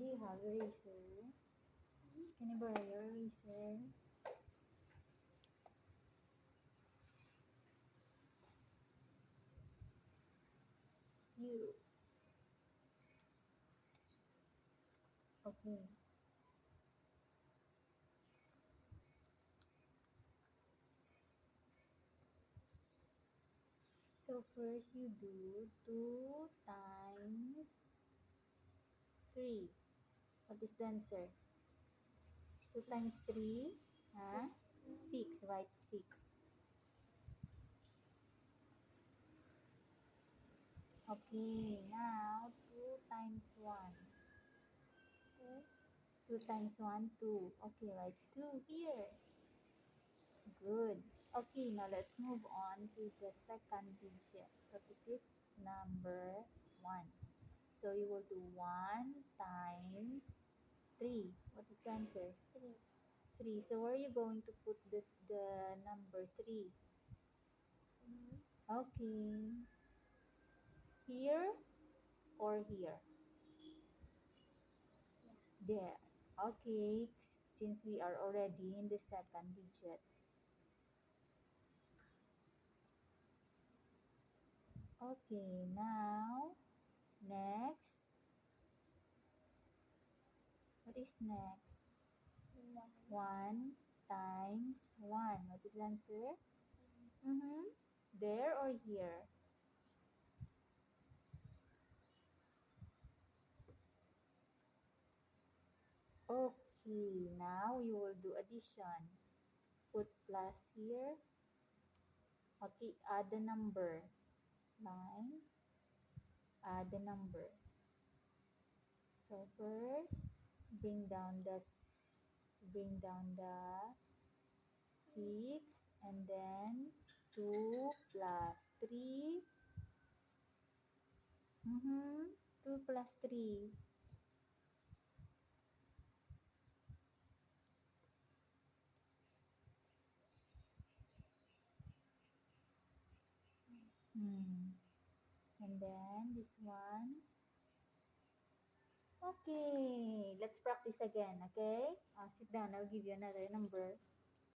Do you have eraser? Can I borrow your eraser? You. Okay. So first you do 2 times 3. What is the answer? 2 times 3? Huh? 6, right? 6. Okay, now 2 times 1. 2 times 1, 2. Okay, right? 2 here. Good. Okay, now let's move on to the second digit. What is it? Number 1. So you will do 1 times 3. What is the answer? 3. So where are you going to put the number 3? Okay. Here or here? There. Okay. Since we are already in the second digit. Okay, now next. What is next? 1 times 1. What is the answer? There or here? Okay, now you will do addition. Put plus here. Okay, add the number. 9. Add the number. So first, bring down the 6, and then 2 plus 3. 2 plus 3. And then this one. Okay, let's practice again, okay? Sit down, I'll give you another number.